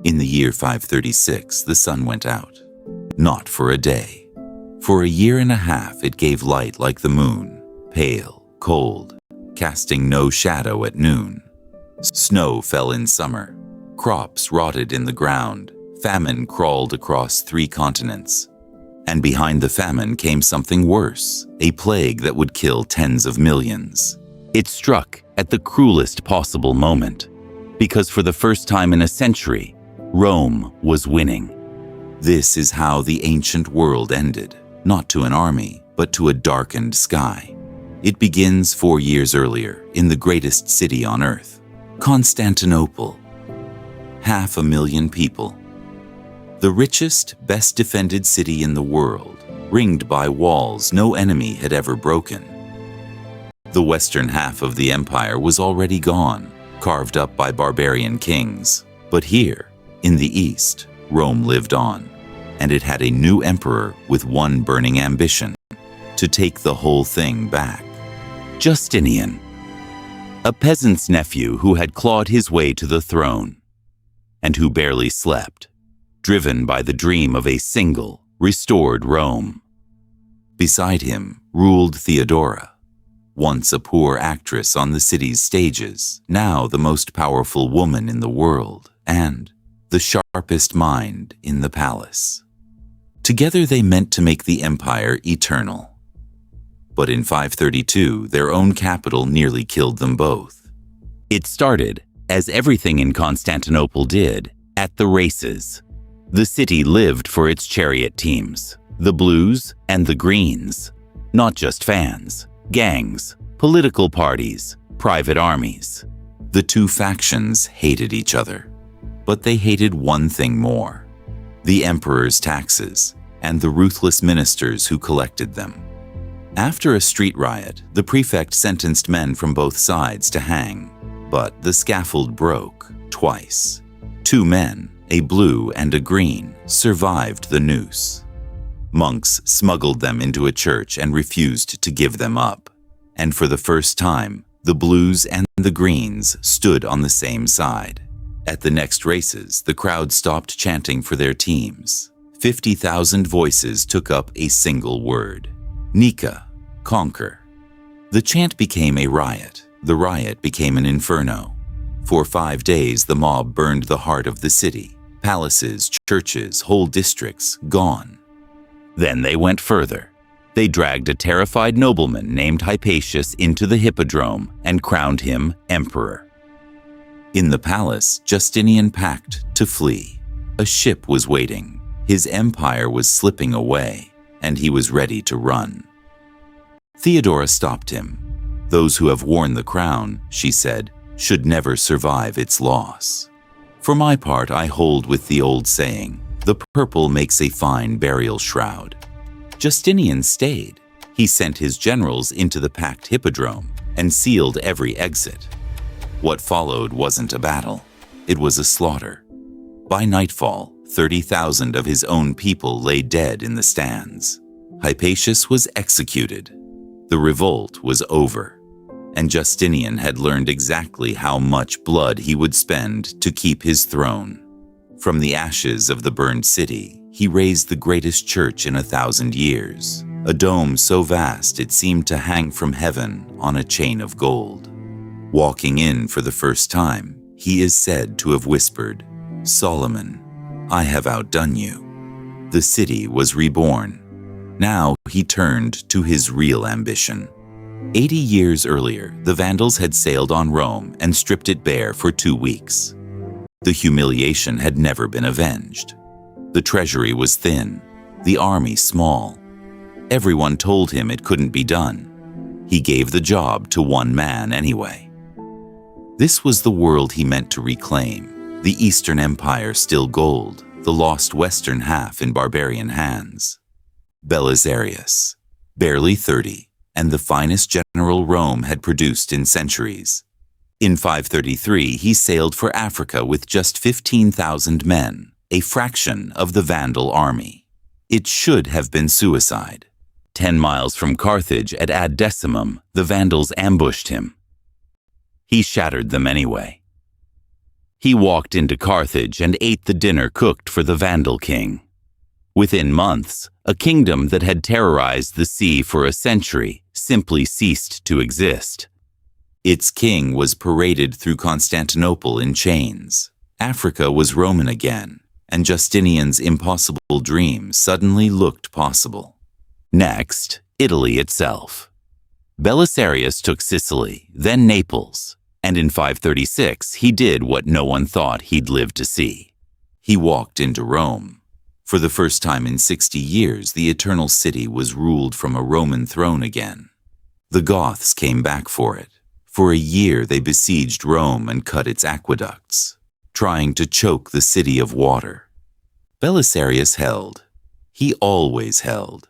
In the year 536, the sun went out. Not for a day. For a year and a half it gave light like the moon, pale, cold, casting no shadow at noon. Snow fell in summer. Crops rotted in the ground. Famine crawled across 3 continents. And behind the famine came something worse, a plague that would kill tens of millions. It struck at the cruelest possible moment, because for the first time in a century, Rome was winning. This is how the ancient world ended, not to an army, but to a darkened sky. It begins 4 years earlier in the greatest city on earth, Constantinople. 500,000 people. The richest, best defended city in the world, ringed by walls no enemy had ever broken. The western half of the empire was already gone, carved up by barbarian kings. But here, in the east, Rome lived on, and it had a new emperor with one burning ambition: to take the whole thing back. Justinian, a peasant's nephew who had clawed his way to the throne, and who barely slept, driven by the dream of a single, restored Rome. Beside him ruled Theodora, once a poor actress on the city's stages, now the most powerful woman in the world, and the sharpest mind in the palace. Together they meant to make the empire eternal. But in 532, their own capital nearly killed them both. It started, as everything in Constantinople did, at the races. The city lived for its chariot teams, the blues and the greens. Not just fans, gangs, political parties, private armies. The 2 factions hated each other, but they hated one thing more: the emperor's taxes and the ruthless ministers who collected them. After a street riot, the prefect sentenced men from both sides to hang, but the scaffold broke twice. 2 men, a blue and a green, survived the noose. Monks smuggled them into a church and refused to give them up. And for the first time, the blues and the greens stood on the same side. At the next races, the crowd stopped chanting for their teams. 50,000 voices took up a single word: Nika, conquer. The chant became a riot. The riot became an inferno. For 5 days, the mob burned the heart of the city. Palaces, churches, whole districts gone. Then they went further. They dragged a terrified nobleman named Hypatius into the hippodrome and crowned him emperor. In the palace, Justinian packed to flee. A ship was waiting. His empire was slipping away, and he was ready to run. Theodora stopped him. "Those who have worn the crown," she said, "should never survive its loss. For my part, I hold with the old saying, the purple makes a fine burial shroud." Justinian stayed. He sent his generals into the packed hippodrome and sealed every exit. What followed wasn't a battle. It was a slaughter. By nightfall, 30,000 of his own people lay dead in the stands. Hypatius was executed. The revolt was over, and Justinian had learned exactly how much blood he would spend to keep his throne. From the ashes of the burned city, he raised the greatest church in 1,000 years, a dome so vast it seemed to hang from heaven on a chain of gold. Walking in for the first time, he is said to have whispered, "Solomon, I have outdone you." The city was reborn. Now he turned to his real ambition. 80 years earlier, the Vandals had sailed on Rome and stripped it bare for 2 weeks. The humiliation had never been avenged. The treasury was thin, the army small. Everyone told him it couldn't be done. He gave the job to one man anyway. This was the world he meant to reclaim, the Eastern Empire still gold, the lost western half in barbarian hands. Belisarius, barely 30, and the finest general Rome had produced in centuries. In 533, he sailed for Africa with just 15,000 men, a fraction of the Vandal army. It should have been suicide. 10 miles from Carthage at Ad Decimum, the Vandals ambushed him. He shattered them anyway. He walked into Carthage and ate the dinner cooked for the Vandal king. Within months, a kingdom that had terrorized the sea for a century simply ceased to exist. Its king was paraded through Constantinople in chains. Africa was Roman again, and Justinian's impossible dream suddenly looked possible. Next, Italy itself. Belisarius took Sicily, then Naples, and in 536 he did what no one thought he'd live to see. He walked into Rome. For the first time in 60 years, the Eternal City was ruled from a Roman throne again. The Goths came back for it. For a year they besieged Rome and cut its aqueducts, trying to choke the city of water. Belisarius held. He always held.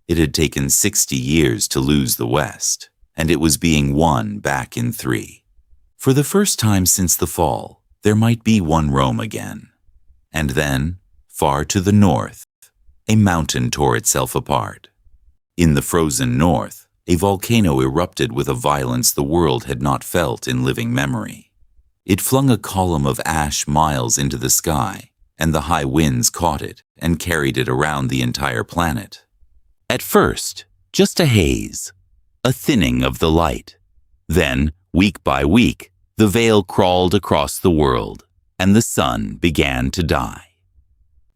It had taken 60 years to lose the West, and it was being won back in 3. For the first time since the fall, there might be one Rome again. And then, far to the north, a mountain tore itself apart. In the frozen north, a volcano erupted with a violence the world had not felt in living memory. It flung a column of ash miles into the sky, and the high winds caught it and carried it around the entire planet. At first, just a haze, a thinning of the light. Then, week by week, the veil crawled across the world, and the sun began to die.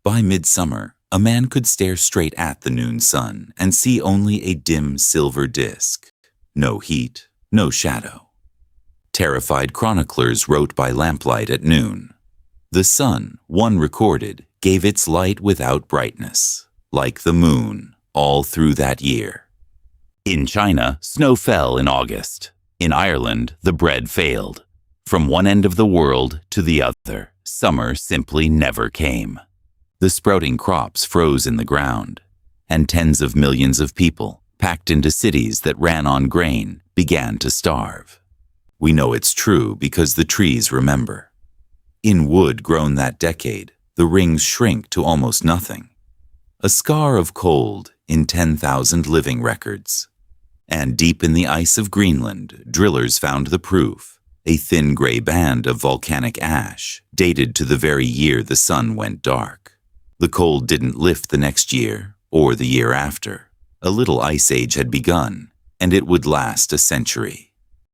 By midsummer, a man could stare straight at the noon sun and see only a dim silver disk. No heat, no shadow. Terrified chroniclers wrote by lamplight at noon. The sun, one recorded, gave its light without brightness, like the moon, all through that year. In China, snow fell in August. In Ireland, the bread failed. From one end of the world to the other, summer simply never came. The sprouting crops froze in the ground, and tens of millions of people, packed into cities that ran on grain, began to starve. We know it's true because the trees remember. In wood grown that decade, the rings shrink to almost nothing. A scar of cold in 10,000 living records. And deep in the ice of Greenland, drillers found the proof, a thin gray band of volcanic ash, dated to the very year the sun went dark. The cold didn't lift the next year, or the year after. A little ice age had begun, and it would last a century.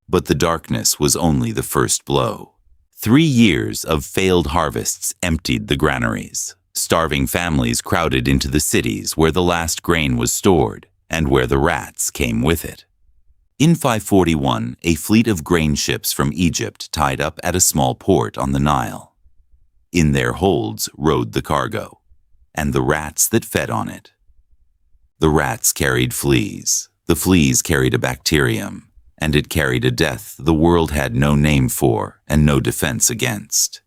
But the darkness was only the first blow. 3 years of failed harvests emptied the granaries. Starving families crowded into the cities where the last grain was stored, and where the rats came with it. In 541, a fleet of grain ships from Egypt tied up at a small port on the Nile. In their holds rode the cargo, and the rats that fed on it. The rats carried fleas, the fleas carried a bacterium, and it carried a death the world had no name for and no defense against.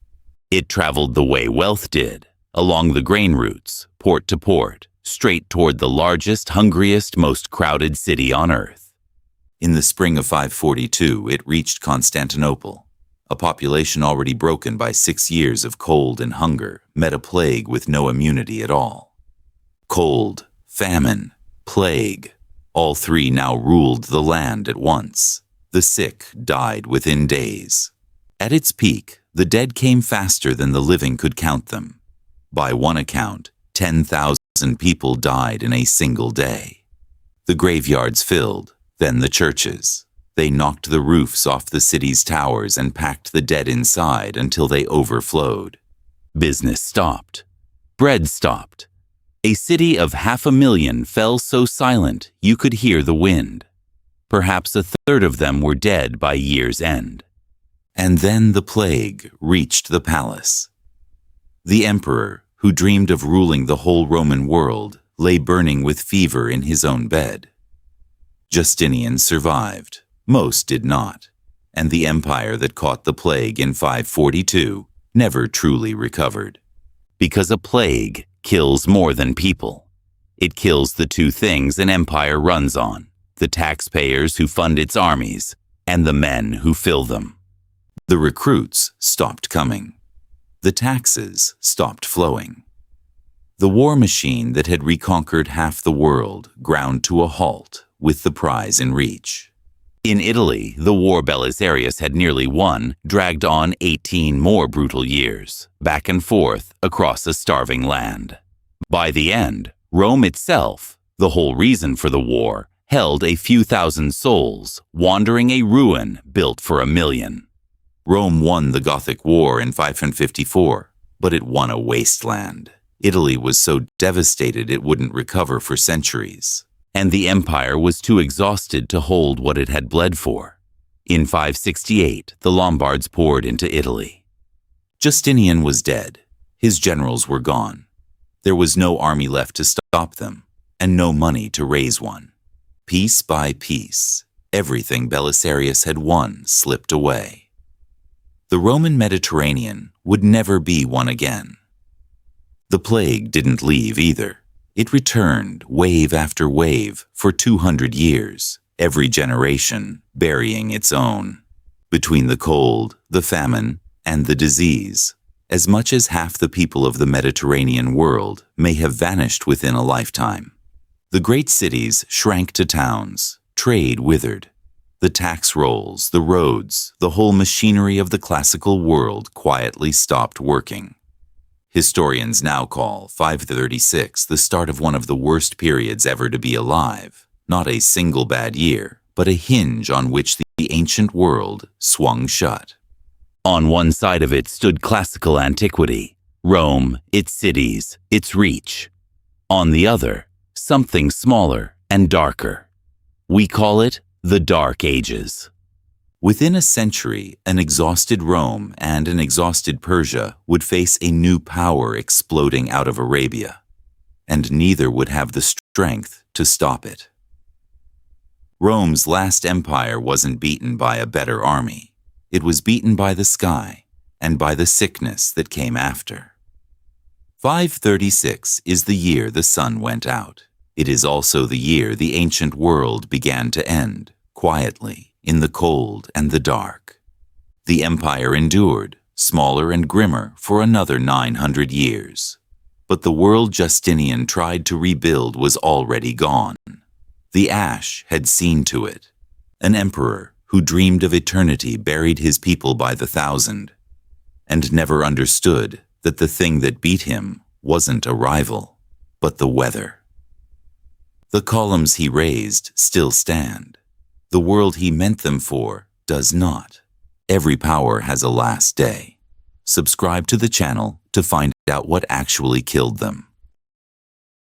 It traveled the way wealth did, along the grain routes, port to port, straight toward the largest, hungriest, most crowded city on earth. In the spring of 542, it reached Constantinople. A population already broken by 6 years of cold and hunger met a plague with no immunity at all. Cold, famine, plague, all three now ruled the land at once. The sick died within days. At its peak, the dead came faster than the living could count them. By one account, 10,000 people died in a single day. The graveyards filled, then the churches. They knocked the roofs off the city's towers and packed the dead inside until they overflowed. Business stopped. Bread stopped. A city of 500,000 fell so silent you could hear the wind. Perhaps a third of them were dead by year's end. And then the plague reached the palace. The emperor, who dreamed of ruling the whole Roman world, lay burning with fever in his own bed. Justinian survived. Most did not. And the empire that caught the plague in 542 never truly recovered. Because a plague kills more than people. It kills the two things an empire runs on, the taxpayers who fund its armies, and the men who fill them. The recruits stopped coming. The taxes stopped flowing. The war machine that had reconquered half the world ground to a halt with the prize in reach. In Italy, the war Belisarius had nearly won dragged on 18 more brutal years, back and forth across a starving land. By the end, Rome itself, the whole reason for the war, held a few thousand souls, wandering a ruin built for 1,000,000. Rome won the Gothic War in 554, but it won a wasteland. Italy was so devastated it wouldn't recover for centuries, and the empire was too exhausted to hold what it had bled for. In 568, the Lombards poured into Italy. Justinian was dead. His generals were gone. There was no army left to stop them, and no money to raise one. Piece by piece, everything Belisarius had won slipped away. The Roman Mediterranean would never be one again. The plague didn't leave either. It returned wave after wave for 200 years, every generation burying its own. Between the cold, the famine, and the disease, as much as half the people of the Mediterranean world may have vanished within a lifetime. The great cities shrank to towns, trade withered. The tax rolls, the roads, the whole machinery of the classical world quietly stopped working. Historians now call 536 the start of one of the worst periods ever to be alive, not a single bad year, but a hinge on which the ancient world swung shut. On one side of it stood classical antiquity, Rome, its cities, its reach. On the other, something smaller and darker. We call it the Dark Ages. Within a century, an exhausted Rome and an exhausted Persia would face a new power exploding out of Arabia, and neither would have the strength to stop it. Rome's last empire wasn't beaten by a better army. It was beaten by the sky and by the sickness that came after. 536 is the year the sun went out. It is also the year the ancient world began to end, quietly, in the cold and the dark. The empire endured, smaller and grimmer, for another 900 years. But the world Justinian tried to rebuild was already gone. The ash had seen to it. An emperor who dreamed of eternity buried his people by the thousand, and never understood that the thing that beat him wasn't a rival, but the weather. The columns he raised still stand. The world he meant them for does not. Every power has a last day. Subscribe to the channel to find out what actually killed them.